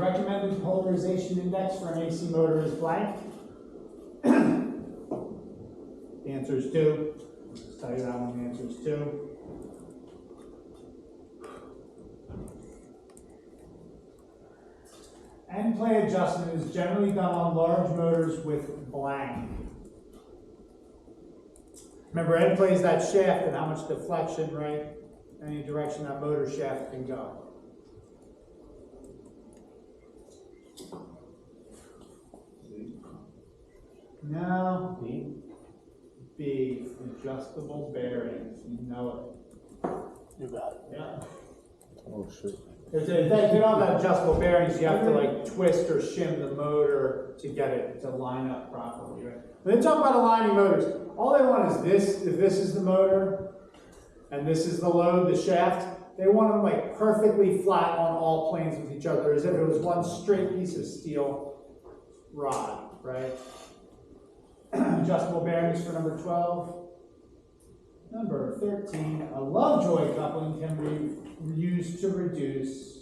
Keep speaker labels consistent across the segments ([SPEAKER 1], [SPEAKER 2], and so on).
[SPEAKER 1] recommended polarization index for an AC motor is blank. The answer is 2. I'll tell you that one, the answer is 2. End play adjustment is generally done on large motors with blank. Remember, end play is that shaft and how much deflection, right? Any direction that motor shaft can go. No. B, adjustable bearings. You know it.
[SPEAKER 2] You got it.
[SPEAKER 1] Yeah.
[SPEAKER 2] Oh shit.
[SPEAKER 1] If you don't have adjustable bearings, you have to like twist or shim the motor to get it to line up properly, right? When they talk about aligning motors, all they want is this. If this is the motor and this is the load, the shaft, they want them like perfectly flat on all planes with each other, as if it was one straight piece of steel rod, right? Adjustable bearings for number 12. Number 13, a Lovejoy coupling can be used to reduce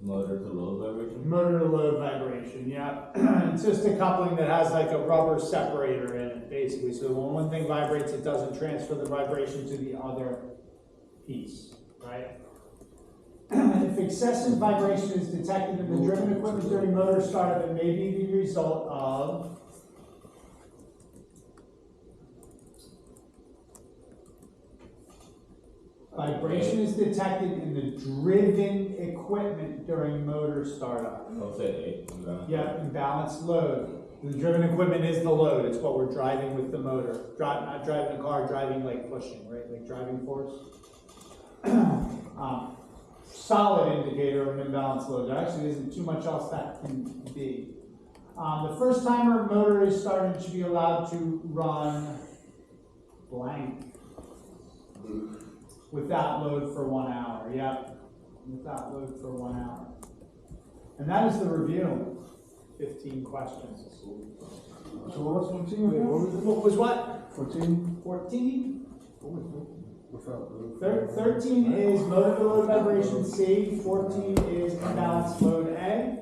[SPEAKER 3] Motor to load vibration?
[SPEAKER 1] motor to load vibration, yeah. It's just a coupling that has like a rubber separator in it, basically. So when one thing vibrates, it doesn't transfer the vibration to the other piece, right? If excessive vibration is detected in the driven equipment during motor startup, it may be the result of vibration is detected in the driven equipment during motor startup.
[SPEAKER 3] I'll say 8.
[SPEAKER 1] Yeah, imbalanced load. The driven equipment is the load. It's what we're driving with the motor. Not driving a car, driving like pushing, right? Like driving force. Solid indicator of an imbalanced load. There actually isn't too much else that can be. The first timer motor is started should be allowed to run blank. Without load for 1 hour, yep. Without load for 1 hour. And that is the review. 15 questions.
[SPEAKER 2] So what was 14 again?
[SPEAKER 1] What was what?
[SPEAKER 2] 14?
[SPEAKER 1] 14?
[SPEAKER 2] Without
[SPEAKER 1] 13 is motor to load vibration C. 14 is imbalanced load A.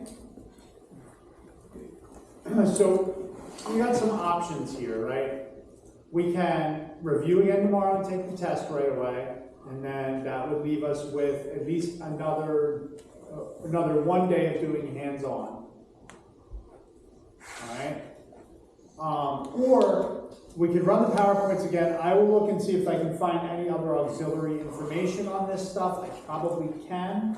[SPEAKER 1] So we got some options here, right? We can review again tomorrow and take the test right away. And then that would leave us with at least another 1 day of doing hands-on. All right. Or we could run the PowerPoints again. I will look and see if I can find any other auxiliary information on this stuff. I probably can.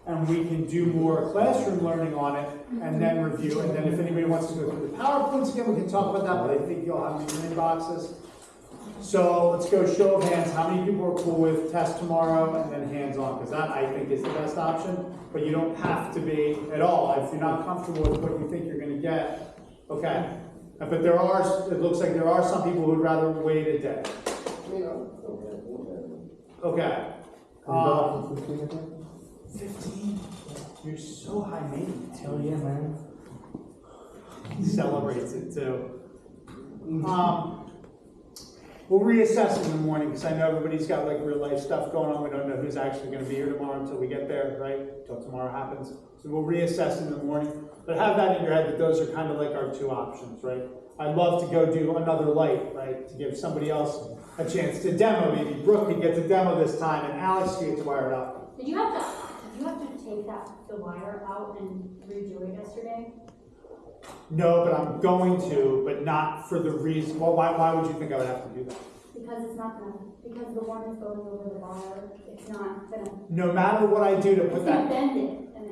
[SPEAKER 1] And we can do more classroom learning on it and then review. And then if anybody wants to go through the PowerPoints again, we can talk about that, but I think you'll have these in boxes. So let's go show of hands. How many people are cool with test tomorrow and then hands-on? Because that, I think, is the best option. But you don't have to be at all. If you're not comfortable with what you think you're going to get, okay. But it looks like there are some people who would rather wait a day. Okay. 15? You're so high maintenance.
[SPEAKER 2] Hell yeah, man.
[SPEAKER 1] He celebrates it too. We'll reassess in the morning because I know everybody's got like real life stuff going on. We don't know who's actually going to be here tomorrow until we get there, right? Until tomorrow happens. So we'll reassess in the morning. But have that in your head that those are kind of like our 2 options, right? I'd love to go do another light, right? To give somebody else a chance to demo. Maybe Brooke could get to demo this time and Alex could get to wire it up.
[SPEAKER 4] Did you have to take the wire out and redo it yesterday?
[SPEAKER 1] No, but I'm going to, but not for the reason. Well, why would you think I would have to do that?
[SPEAKER 4] Because it's not gonna, because the one is going over the wire, it's not gonna.
[SPEAKER 1] No matter what I do to put that.
[SPEAKER 4] It's gonna bend it, and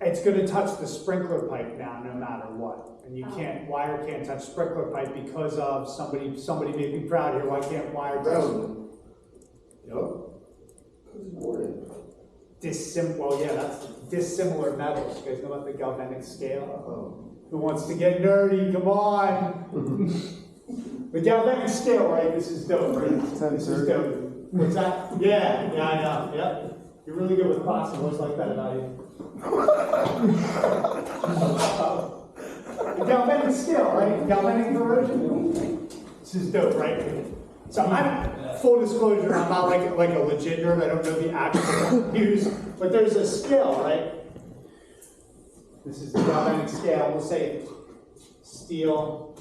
[SPEAKER 1] It's going to touch the sprinkler pipe now, no matter what. And you can't, wire can't touch sprinkler pipe because of somebody made me proud here. Why can't wire touch?
[SPEAKER 5] Yep.
[SPEAKER 1] Well, yeah, that's dissimilar metals. You guys know about the galvanic scale? Who wants to get nerdy? Come on. The galvanic scale, right? This is dope, right? This is dope. What's that? Yeah, I know. Yep. You're really good with class. I always like that about you. The galvanic scale, right? Galvanic corrosion. This is dope, right? So full disclosure, I'm not like a legit nerd, I don't know the actual use, but there's a scale, right? This is the galvanic scale, we'll say steel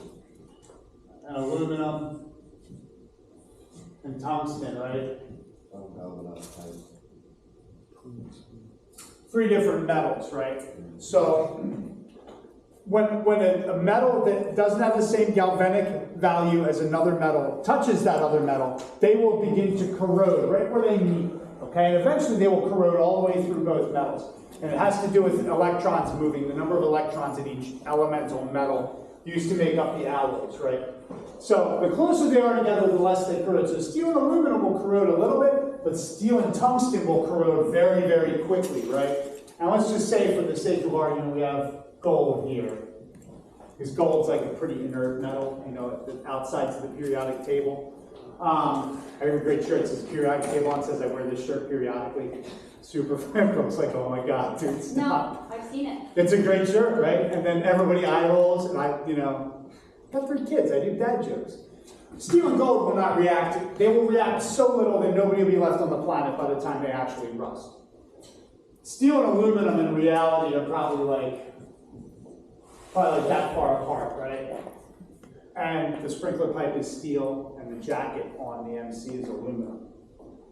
[SPEAKER 1] and aluminum and tungsten, right? Three different metals, right? So when a metal that doesn't have the same galvanic value as another metal touches that other metal, they will begin to corrode right where they meet, okay? And eventually they will corrode all the way through both metals. And it has to do with electrons moving, the number of electrons in each elemental metal used to make up the alloys, right? So the closer they are together, the less they corrode. So steel and aluminum will corrode a little bit, but steel and tungsten will corrode very, very quickly, right? And let's just say, for the sake of argument, we have gold here. Because gold's like a pretty inert metal, you know, the outside to the periodic table. I have a great shirt that says periodic table on, says I wear this shirt periodically. Super fun. I was like, oh my God, dude, stop.
[SPEAKER 4] No, I've seen it.
[SPEAKER 1] It's a great shirt, right? And then everybody eye rolls, and I, you know, got 3 kids, I do dad jokes. Steel and gold will not react. They will react so little that nobody will be left on the planet by the time they actually rust. Steel and aluminum in reality are probably like that far apart, right? And the sprinkler pipe is steel, and the jacket on the MC is aluminum.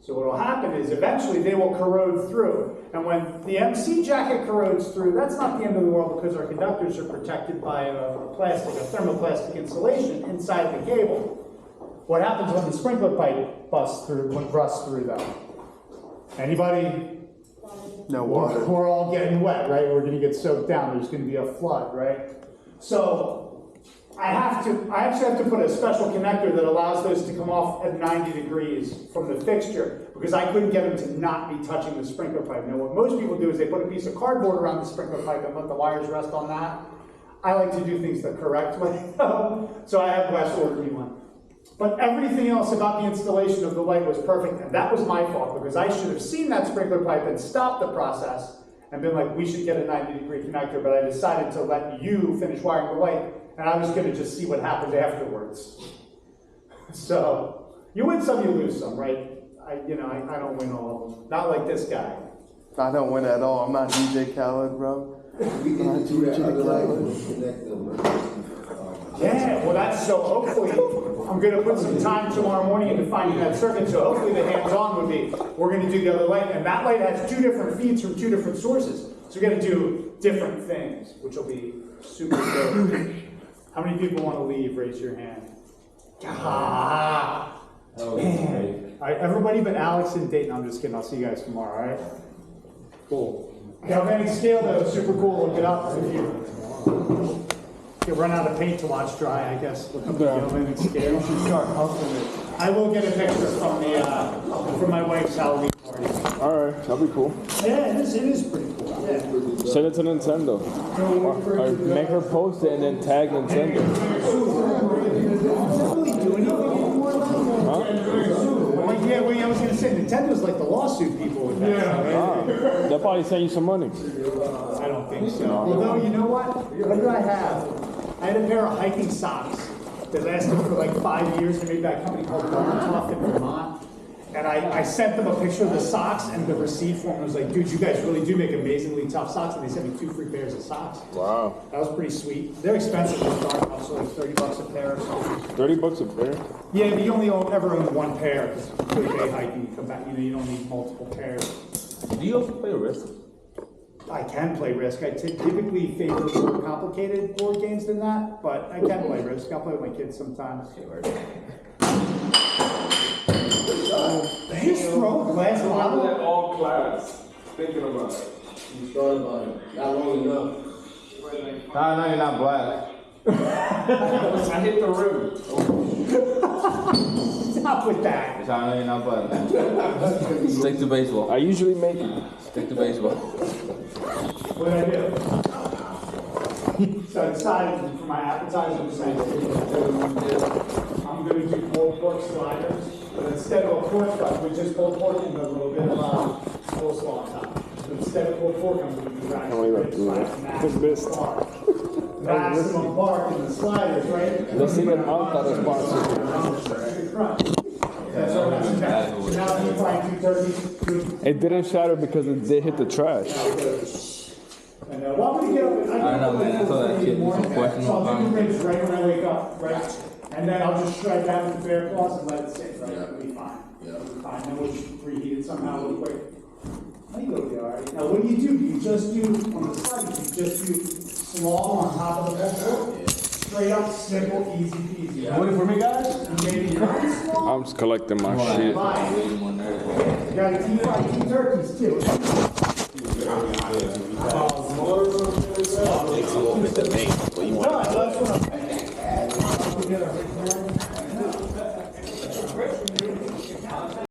[SPEAKER 1] So what will happen is eventually they will corrode through. And when the MC jacket corrodes through, that's not the end of the world because our conductors are protected by a thermoplastic insulation inside the cable. What happens when the sprinkler pipe rusts through though? Anybody?
[SPEAKER 2] No water.
[SPEAKER 1] We're all getting wet, right? We're gonna get soaked down. There's gonna be a flood, right? So I actually have to put a special connector that allows those to come off at 90 degrees from the fixture because I couldn't get them to not be touching the sprinkler pipe. Now, what most people do is they put a piece of cardboard around the sprinkler pipe and let the wires rest on that. I like to do things the correct way, so I have Wes order me one. But everything else about the installation of the light was perfect, and that was my fault because I should have seen that sprinkler pipe and stopped the process and been like, we should get a 90-degree connector, but I decided to let you finish wiring the light. And I was going to just see what happened afterwards. So, you win some, you lose some, right? I don't win all of them. Not like this guy.
[SPEAKER 2] I don't win at all. I'm not DJ Khaled, bro.
[SPEAKER 5] We can do that other light and connect them.
[SPEAKER 1] Yeah, well that's so hopefully, I'm going to put some time tomorrow morning into finding that circuit, so hopefully the hands-on would be, we're going to do the other light, and that light has 2 different feeds from 2 different sources. So we're going to do different things, which will be super good. How many people want to leave? Raise your hand. Ah, man. All right, everybody but Alex and Dayton. I'm just kidding. I'll see you guys tomorrow, all right? Cool. Galvanic scale, though, super cool. Look it up if you run out of paint to watch dry, I guess. Look up the galvanic scale. I will get a picture from my wife's Halloween party.
[SPEAKER 2] Alright, that'll be cool.
[SPEAKER 1] Yeah, it is pretty cool. Yeah.
[SPEAKER 2] Send it to Nintendo. Or make her post it and then tag Nintendo.
[SPEAKER 1] Yeah, well, I was going to say, Nintendo's like the lawsuit people with that.
[SPEAKER 2] They'll probably send you some money.
[SPEAKER 1] I don't think so. Although, you know what? What did I have? I had a pair of hiking socks that lasted for like 5 years. They made that company called Tough in Vermont. And I sent them a picture of the socks and the receipt form. I was like, dude, you guys really do make amazingly tough socks. And they sent me 2 free pairs of socks.
[SPEAKER 2] Wow.
[SPEAKER 1] That was pretty sweet. They're expensive to start off, so like $30 a pair or something.
[SPEAKER 2] $30 a pair?
[SPEAKER 1] Yeah, but you only ever own 1 pair. Because you go day hiking, you come back, you don't need multiple pairs.
[SPEAKER 3] Do you also play Risk?
[SPEAKER 1] I can play Risk. I typically favor more complicated board games than that, but I can play Risk. I'll play with my kids sometimes. Did you just throw a glass bottle?
[SPEAKER 6] That all class. Thinking about it.
[SPEAKER 5] You started about it. Not long enough.
[SPEAKER 6] No, you're not black. I hit the rim.
[SPEAKER 1] Stop with that.
[SPEAKER 3] I know you're not black. Stick to baseball.
[SPEAKER 2] I usually make it.
[SPEAKER 3] Stick to baseball.
[SPEAKER 1] What did I do? So I decided for my appetizer this I'm going to do pulled pork sliders, but instead of a pork cut, we just pulled pork and a little bit of coleslaw on top. But instead of pulled pork, I'm going to do maximum bark in the sliders, right?
[SPEAKER 2] Let's see that out that is sponsored.
[SPEAKER 1] That's our So now deep frying 2 turkeys.
[SPEAKER 2] It didn't shatter because it did hit the trash.
[SPEAKER 1] And why would you get up?
[SPEAKER 3] I know, man. I saw that shit. Some question
[SPEAKER 1] So I'll do
[SPEAKER 3] on
[SPEAKER 1] the ribs right when I wake up, right? And then I'll just shred that with the bear claws and let it sit, right? It'll be fine.
[SPEAKER 5] Yeah.
[SPEAKER 1] It'll be fine. Then we'll just reheat it somehow real quick. I think it'll be alright. Now, what do? You just do, on the side, you just do small on top of the whole pork. Straight up, simple, easy peasy.
[SPEAKER 6] Waiting for me, guys?
[SPEAKER 1] And maybe not small.
[SPEAKER 2] I'm just collecting my shit.
[SPEAKER 1] Fine. You gotta deep fry 2 turkeys too.
[SPEAKER 7] Takes a little bit to make.